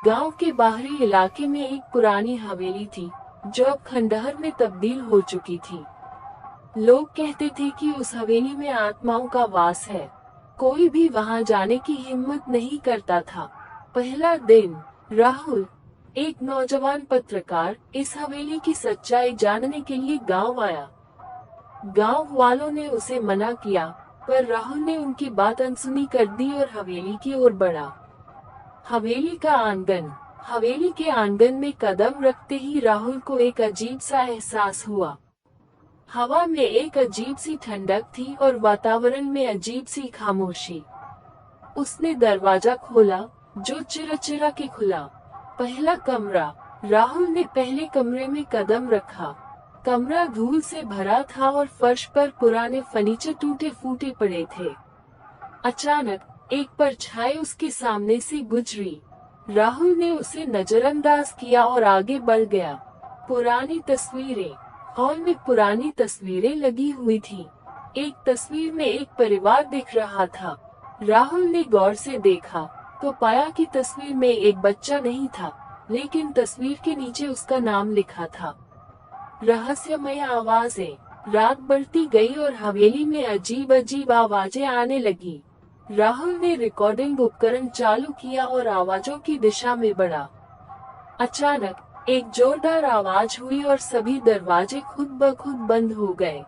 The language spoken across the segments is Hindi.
गांव के बाहरी इलाके में एक पुरानी हवेली थी जो अब खंडहर में तब्दील हो चुकी थी। लोग कहते थे कि उस हवेली में आत्माओं का वास है। कोई भी वहां जाने की हिम्मत नहीं करता था। पहला दिन, राहुल, एक नौजवान पत्रकार, इस हवेली की सच्चाई जानने के लिए गांव आया। गांव वालों ने उसे मना किया, पर राहुल ने उनकी बात अनसुनी कर दी और हवेली की ओर बढ़ा। हवेली का आंगन। हवेली के आंगन में कदम रखते ही राहुल को एक अजीब सा एहसास हुआ। हवा में एक अजीब सी ठंडक थी और वातावरण में अजीब सी खामोशी। उसने दरवाजा खोला, जो चिरचिरा के खुला। पहला कमरा। राहुल ने पहले कमरे में कदम रखा। कमरा धूल से भरा था और फर्श पर पुराने फर्नीचर टूटे फूटे पड़े थे। अचानक एक परछाई उसके सामने से गुजरी। राहुल ने उसे नजरअंदाज किया और आगे बढ़ गया। पुरानी तस्वीरें। हॉल में पुरानी तस्वीरें लगी हुई थी। एक तस्वीर में एक परिवार दिख रहा था। राहुल ने गौर से देखा तो पाया कि तस्वीर में एक बच्चा नहीं था, लेकिन तस्वीर के नीचे उसका नाम लिखा था। रहस्यमय आवाजें। रात बढ़ती गई और हवेली में अजीब अजीब आवाजें आने लगी। राहुल ने रिकॉर्डिंग उपकरण चालू किया और आवाजों की दिशा में बढ़ा। अचानक एक जोरदार आवाज हुई और सभी दरवाजे खुद ब खुद बंद हो गए।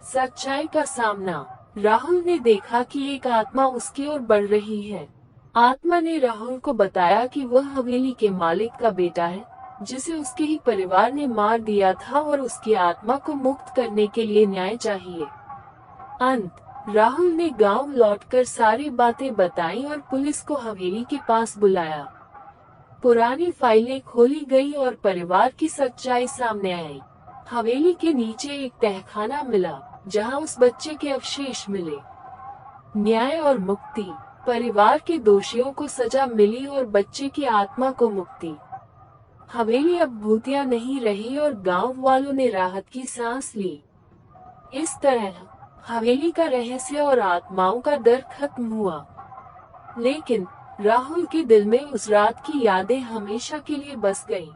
सच्चाई का सामना। राहुल ने देखा कि एक आत्मा उसकी ओर बढ़ रही है। आत्मा ने राहुल को बताया कि वह हवेली के मालिक का बेटा है, जिसे उसके ही परिवार ने मार दिया था और उसकी आत्मा को मुक्त करने के लिए न्याय चाहिए। अंत। राहुल ने गांव लौटकर सारी बातें बताई और पुलिस को हवेली के पास बुलाया। पुरानी फाइलें खोली गई और परिवार की सच्चाई सामने आई। हवेली के नीचे एक तहखाना मिला, जहां उस बच्चे के अवशेष मिले। न्याय और मुक्ति। परिवार के दोषियों को सजा मिली और बच्चे की आत्मा को मुक्ति। हवेली अब भूतिया नहीं रही और गांव वालों ने राहत की सांस ली। इस तरह हवेली का रहस्य और आत्माओं का डर खत्म हुआ। लेकिन राहुल के दिल में उस रात की यादें हमेशा के लिए बस गईं।